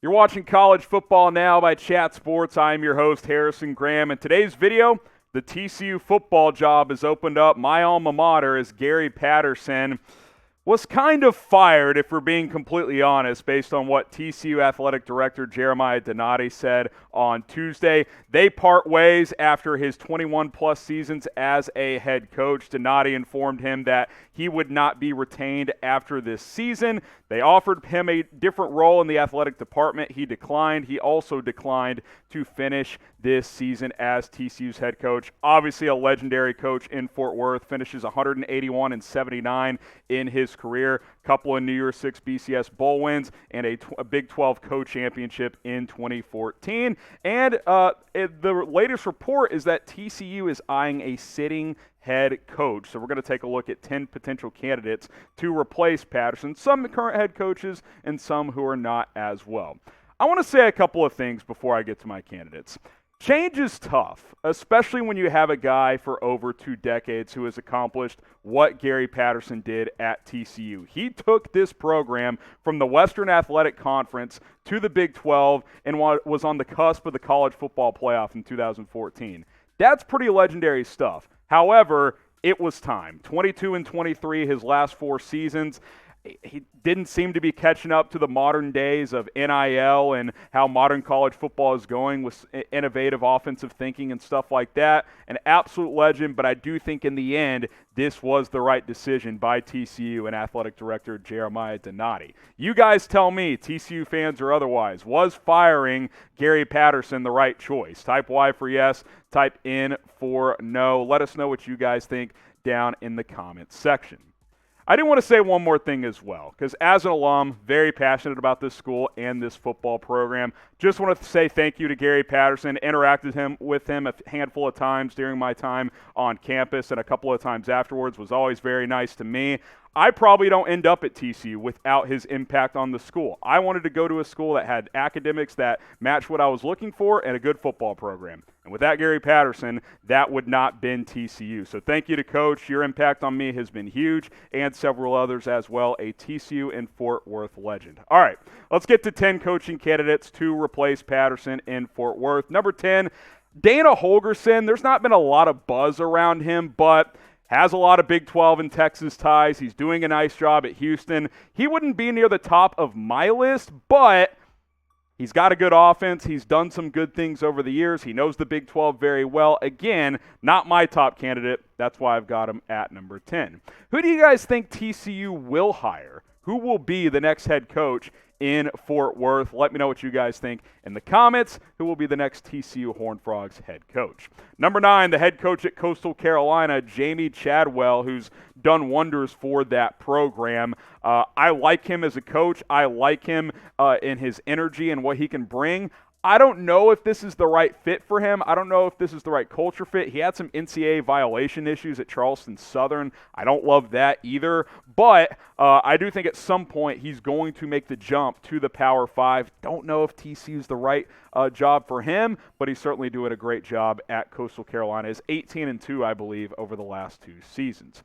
You're watching College Football Now by Chat Sports. I'm your host, Harrison Graham. In today's video, the TCU football job has opened up. My alma mater, as Gary Patterson was kind of fired, if we're being completely honest, based on what TCU Athletic Director Jeremiah Donati said on Tuesday. They part ways after his 21-plus seasons as a head coach. Donati informed him that he would not be retained after this season. They offered him a different role in the athletic department. He declined. He also declined to finish this season as TCU's head coach. Obviously a legendary coach in Fort Worth, finishes 181-79 in his career, couple of New Year's Six BCS bowl wins, and a Big 12 co-championship in 2014. And the latest report is that TCU is eyeing a sitting head coach. So we're going to take a look at 10 potential candidates to replace Patterson, some current head coaches and some who are not as well. I want to say a couple of things before I get to my candidates. Change is tough, especially when you have a guy for over 2 decades who has accomplished what Gary Patterson did at TCU. He took this program from the Western Athletic Conference to the Big 12 and was on the cusp of the college football playoff in 2014. That's pretty legendary stuff. However, it was time. 22-23 his last 4 seasons. He didn't seem to be catching up to the modern days of NIL and how modern college football is going with innovative offensive thinking and stuff like that. An absolute legend, but I do think in the end, this was the right decision by TCU and athletic director Jeremiah Donati. You guys tell me, TCU fans or otherwise, was firing Gary Patterson the right choice? Type Y for yes, type N for no. Let us know what you guys think down in the comments section. I do want to say one more thing as well, because as an alum, very passionate about this school and this football program. Just want to say thank you to Gary Patterson. Interacted with him a handful of times during my time on campus and a couple of times afterwards. Was always very nice to me. I probably don't end up at TCU without his impact on the school. I wanted to go to a school that had academics that matched what I was looking for and a good football program. And without Gary Patterson, that would not been TCU. So thank you to Coach. Your impact on me has been huge, and several others as well. A TCU and Fort Worth legend. All right, let's get to 10 coaching candidates to replace Patterson in Fort Worth. Number 10, Dana Holgorsen. There's not been a lot of buzz around him, but has a lot of Big 12 and Texas ties. He's doing a nice job at Houston. He wouldn't be near the top of my list, but he's got a good offense. He's done some good things over the years. He knows the Big 12 very well. Again, not my top candidate. That's why I've got him at number 10. Who do you guys think TCU will hire? Who will be the next head coach in Fort Worth? Let me know what you guys think in the comments. Who will be the next TCU Horned Frogs head coach? Number 9, the head coach at Coastal Carolina, Jamie Chadwell, who's done wonders for that program. I like him as a coach. I like him in his energy and what he can bring. I don't know if this is the right fit for him. I don't know if this is the right culture fit. He had some NCAA violation issues at Charleston Southern. I don't love that either. But I do think at some point he's going to make the jump to the Power 5. Don't know if TCU is the right job for him, but he's certainly doing a great job at Coastal Carolina. He's 18-2, I believe, over the last 2 seasons.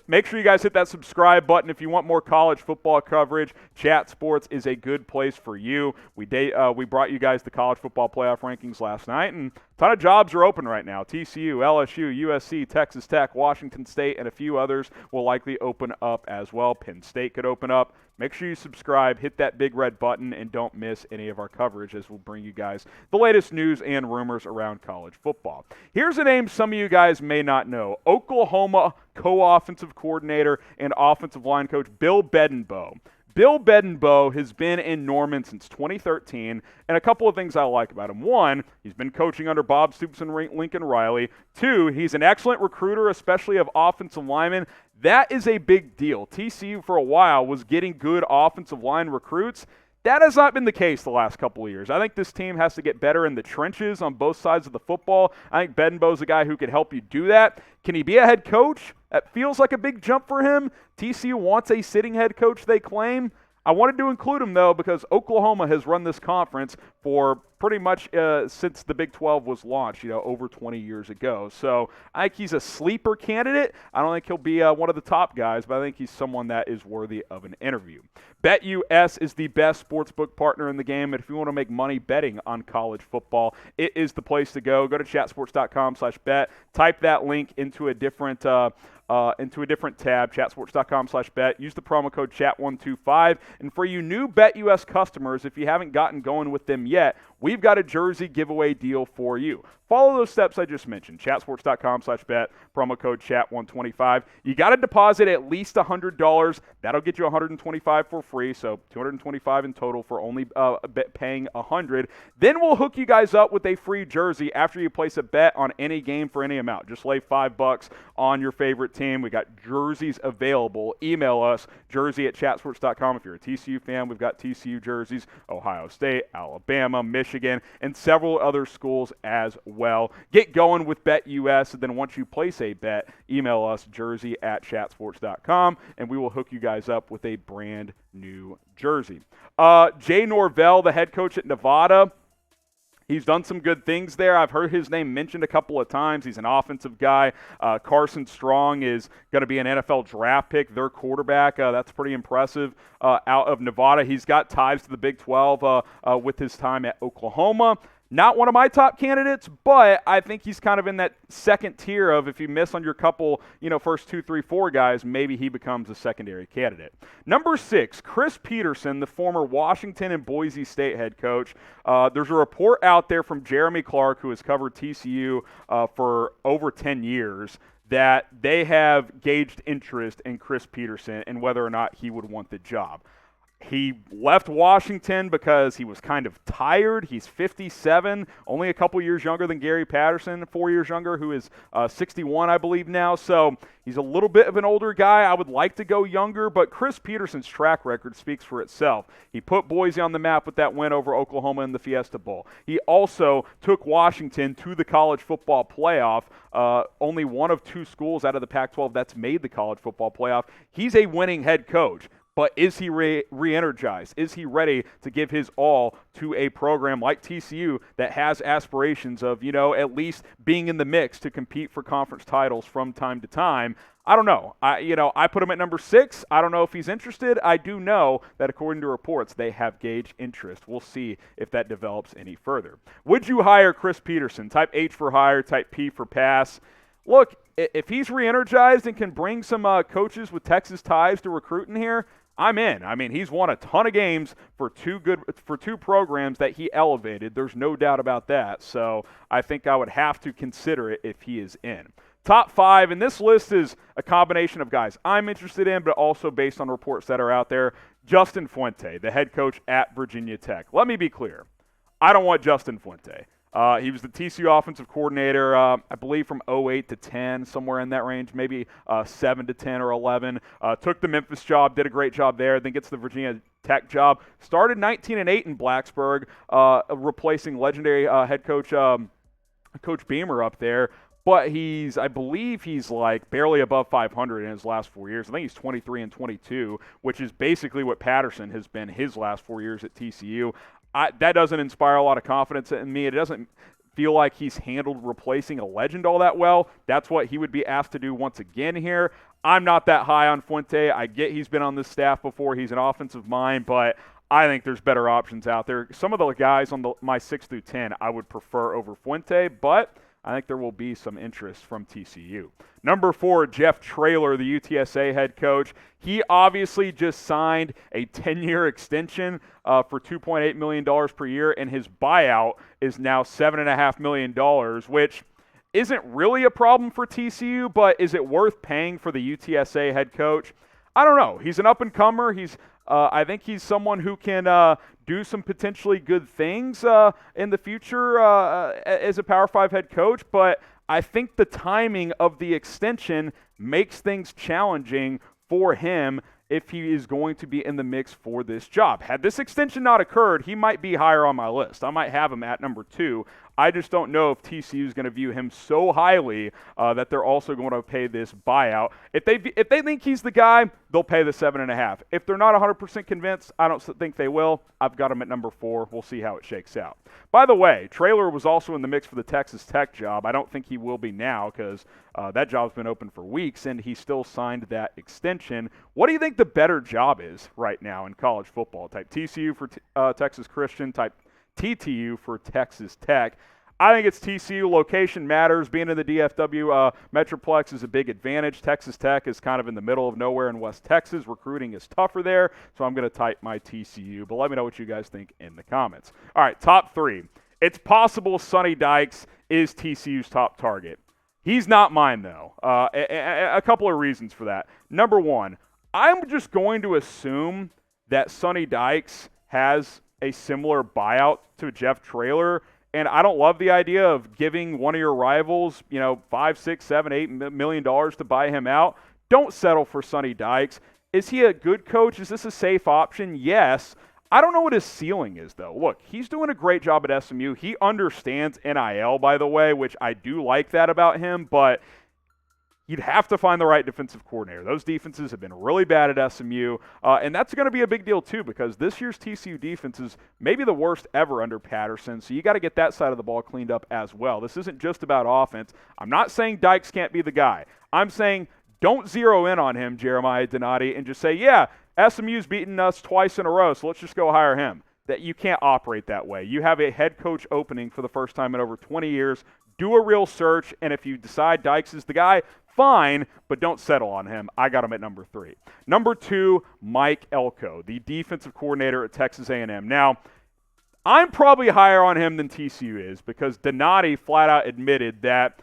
Make sure you guys hit that subscribe button if you want more college football coverage. Chat Sports is a good place for you. We brought you guys the college football playoff rankings last night, and a ton of jobs are open right now. TCU, LSU, USC, Texas Tech, Washington State, and a few others will likely open up as well. Penn State could open up. Make sure you subscribe, hit that big red button, and don't miss any of our coverage as we'll bring you guys the latest news and rumors around college football. Here's a name some of you guys may not know. Oklahoma co-offensive coordinator and offensive line coach Bill Bedenbaugh. Bill Bedenbaugh has been in Norman since 2013, and a couple of things I like about him. 1, he's been coaching under Bob Stoops and Lincoln Riley. 2, he's an excellent recruiter, especially of offensive linemen. That is a big deal. TCU for a while was getting good offensive line recruits. That has not been the case the last couple of years. I think this team has to get better in the trenches on both sides of the football. I think Bedenbaugh's a guy who could help you do that. Can he be a head coach? That feels like a big jump for him. TCU wants a sitting head coach, they claim. I wanted to include him, though, because Oklahoma has run this conference for pretty much since the Big 12 was launched, over 20 years ago. So I think he's a sleeper candidate. I don't think he'll be one of the top guys, but I think he's someone that is worthy of an interview. BetUS is the best sportsbook partner in the game, and if you want to make money betting on college football, it is the place to go. Go to chatsports.com/bet. Type that link into a different tab, chatsports.com/bet. Use the promo code chat125. And for you new BetUS customers, if you haven't gotten going with them yet, we've got a jersey giveaway deal for you. Follow those steps I just mentioned. Chatsports.com/bet, promo code chat125. You got to deposit at least $100. That'll get you $125 for free, so $225 in total for only paying $100. Then we'll hook you guys up with a free jersey after you place a bet on any game for any amount. Just lay $5 on your favorite team. We got jerseys available. Email us, jersey@chatsports.com. If you're a TCU fan, we've got TCU jerseys, Ohio State, Alabama, Michigan, and several other schools as well. Get going with BetUS, and then once you place a bet, email us, jersey@chatsports.com, and we will hook you guys up with a brand new jersey. Jay Norvell, the head coach at Nevada, he's done some good things there. I've heard his name mentioned a couple of times. He's an offensive guy. Carson Strong is going to be an NFL draft pick, their quarterback. That's pretty impressive out of Nevada. He's got ties to the Big 12 with his time at Oklahoma. Not one of my top candidates, but I think he's kind of in that second tier of if you miss on your couple, first 2, 3, 4 guys, maybe he becomes a secondary candidate. Number 6, Chris Petersen, the former Washington and Boise State head coach. There's a report out there from Jeremy Clark, who has covered TCU for over 10 years, that they have gauged interest in Chris Petersen and whether or not he would want the job. He left Washington because he was kind of tired. He's 57, only a couple years younger than Gary Patterson, 4 years younger, who is 61, I believe now. So he's a little bit of an older guy. I would like to go younger, but Chris Petersen's track record speaks for itself. He put Boise on the map with that win over Oklahoma in the Fiesta Bowl. He also took Washington to the college football playoff, only one of 2 schools out of the Pac-12 that's made the college football playoff. He's a winning head coach. But is he re-energized? Is he ready to give his all to a program like TCU that has aspirations of, at least being in the mix to compete for conference titles from time to time? I don't know. I put him at number 6. I don't know if he's interested. I do know that according to reports, they have gauged interest. We'll see if that develops any further. Would you hire Chris Petersen? Type H for hire, type P for pass. Look, if he's re-energized and can bring some coaches with Texas ties to recruiting here, I'm in. I mean, he's won a ton of games for 2 programs that he elevated. There's no doubt about that. So I think I would have to consider it if he is in. Top 5, and this list is a combination of guys I'm interested in, but also based on reports that are out there. Justin Fuente, the head coach at Virginia Tech. Let me be clear. I don't want Justin Fuente. He was the TCU offensive coordinator, I believe, from 08 to 10, somewhere in that range, maybe 7 to 10 or 11. Took the Memphis job, did a great job there, then gets the Virginia Tech job. Started 19-8 in Blacksburg, replacing legendary head coach Coach Beamer up there. But I believe he's like barely above 500 in his last 4 years. I think he's 23-22, which is basically what Patterson has been his last 4 years at TCU. That doesn't inspire a lot of confidence in me. It doesn't feel like he's handled replacing a legend all that well. That's what he would be asked to do once again here. I'm not that high on Fuente. I get he's been on this staff before. He's an offensive mind, but I think there's better options out there. Some of the guys on my 6 through 10 I would prefer over Fuente, but I think there will be some interest from TCU. Number 4, Jeff Traylor, the UTSA head coach. He obviously just signed a 10-year extension for $2.8 million per year, and his buyout is now $7.5 million, which isn't really a problem for TCU, but is it worth paying for the UTSA head coach? I don't know. He's an up-and-comer. I think he's someone who can do some potentially good things in the future as a Power 5 head coach, but I think the timing of the extension makes things challenging for him if he is going to be in the mix for this job. Had this extension not occurred, he might be higher on my list. I might have him at number 2. I just don't know if TCU is going to view him so highly that they're also going to pay this buyout. If they think he's the guy, they'll pay the 7.5. If they're not 100% convinced, I don't think they will. I've got him at number 4. We'll see how it shakes out. By the way, Traylor was also in the mix for the Texas Tech job. I don't think he will be now because that job's been open for weeks, and he still signed that extension. What do you think the better job is right now in college football? Type TCU for Texas Christian, type TTU for Texas Tech. I think it's TCU. Location matters. Being in the DFW Metroplex is a big advantage. Texas Tech is kind of in the middle of nowhere in West Texas. Recruiting is tougher there, so I'm going to type my TCU. But let me know what you guys think in the comments. All right, top 3. It's possible Sonny Dykes is TCU's top target. He's not mine, though. A couple of reasons for that. Number 1, I'm just going to assume that Sonny Dykes has a similar buyout to Jeff Traylor. And I don't love the idea of giving one of your rivals, $5, $6, $7, $8 million to buy him out. Don't settle for Sonny Dykes. Is he a good coach? Is this a safe option? Yes. I don't know what his ceiling is, though. Look, he's doing a great job at SMU. He understands NIL, by the way, which I do like that about him, but you'd have to find the right defensive coordinator. Those defenses have been really bad at SMU, and that's going to be a big deal too because this year's TCU defense is maybe the worst ever under Patterson, so you got to get that side of the ball cleaned up as well. This isn't just about offense. I'm not saying Dykes can't be the guy. I'm saying don't zero in on him, Jeremiah Donati, and just say, yeah, SMU's beaten us twice in a row, so let's just go hire him. That you can't operate that way. You have a head coach opening for the first time in over 20 years. Do a real search, and if you decide Dykes is the guy, fine, but don't settle on him. I got him at number 3. Number 2, Mike Elko, the defensive coordinator at Texas A&M. Now, I'm probably higher on him than TCU is because Donati flat out admitted that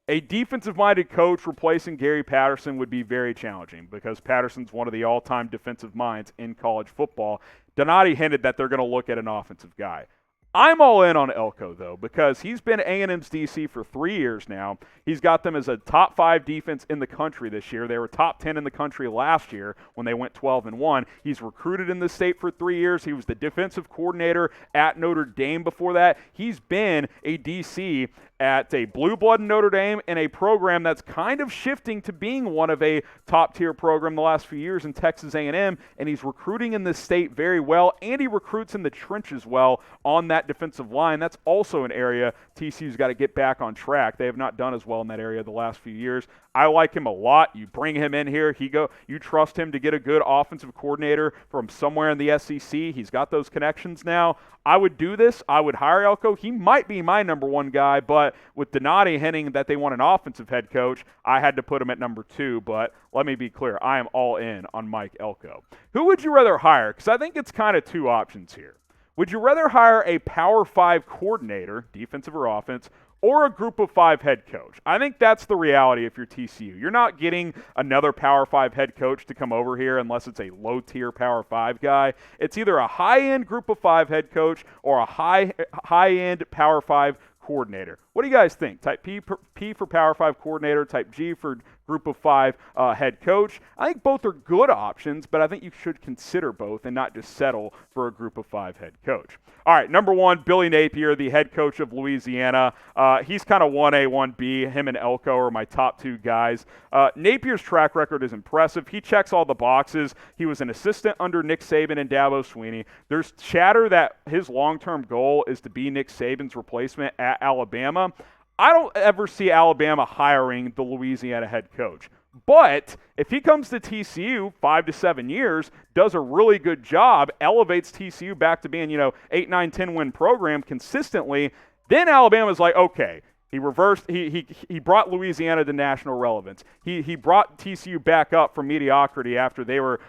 a defensive-minded coach replacing Gary Patterson would be very challenging because Patterson's one of the all-time defensive minds in college football. Donati hinted that they're going to look at an offensive guy. I'm all in on Elko, though, because he's been A&M's DC for 3 years now. He's got them as a top 5 defense in the country this year. They were top 10 in the country last year when they went 12-1. He's recruited in the state for 3 years. He was the defensive coordinator at Notre Dame before that. He's been a DC at a blue blood in Notre Dame and a program that's kind of shifting to being one of a top-tier program the last few years in Texas A&M, and he's recruiting in the state very well, and he recruits in the trenches well on that defensive line. That's also an area TCU's got to get back on track. They have not done as well in that area the last few years. I like him a lot. You bring him in here, you trust him to get a good offensive coordinator from somewhere in the SEC. He's got those connections now. I would do this. I would hire Elko. He might be my number 1 guy, but with Donati hinting that they want an offensive head coach, I had to put him at number 2, but let me be clear. I am all in on Mike Elko. Who would you rather hire? Because I think it's kind of 2 options here. Would you rather hire a Power 5 coordinator, defensive or offense, or a Group of 5 head coach? I think that's the reality if you're TCU. You're not getting another Power 5 head coach to come over here unless it's a low-tier Power 5 guy. It's either a high-end Group of 5 head coach or a high-end Power 5 coordinator. What do you guys think? Type P for Power 5 coordinator, type G for Group of 5 head coach. I think both are good options, but I think you should consider both and not just settle for a Group of 5 head coach. All right, number 1, Billy Napier, the head coach of Louisiana. He's kind of 1A, 1B. Him and Elko are my top 2 guys. Napier's track record is impressive. He checks all the boxes. He was an assistant under Nick Saban and Dabo Swinney. There's chatter that his long-term goal is to be Nick Saban's replacement at Alabama. I don't ever see Alabama hiring the Louisiana head coach. But if he comes to TCU 5 to 7 years, does a really good job, elevates TCU back to being, 8, 9, 10 win program consistently, then Alabama's like, okay, he reversed, he brought Louisiana to national relevance. He brought TCU back up from mediocrity after they were,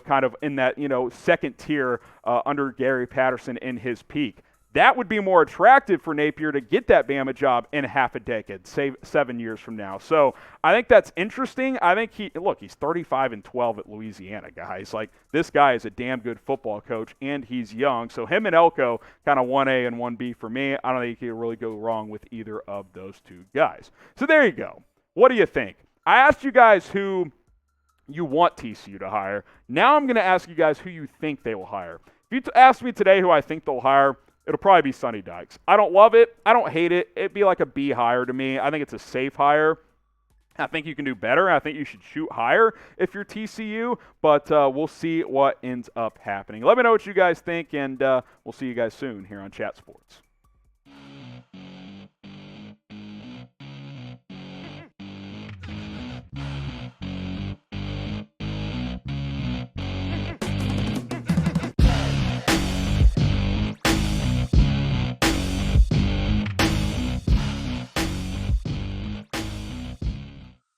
kind of in that, second tier under Gary Patterson in his peak. That would be more attractive for Napier to get that Bama job in half a decade, say 7 years from now. So I think that's interesting. I think he's 35-12 at Louisiana, guys. Like, this guy is a damn good football coach, and he's young. So him and Elko, kind of 1A and 1B for me. I don't think you can really go wrong with either of those 2 guys. So there you go. What do you think? I asked you guys who you want TCU to hire. Now I'm going to ask you guys who you think they will hire. If you asked me today who I think they'll hire, it'll probably be Sonny Dykes. I don't love it. I don't hate it. It'd be like a B hire to me. I think it's a safe hire. I think you can do better. I think you should shoot higher if you're TCU, but we'll see what ends up happening. Let me know what you guys think, and we'll see you guys soon here on Chat Sports.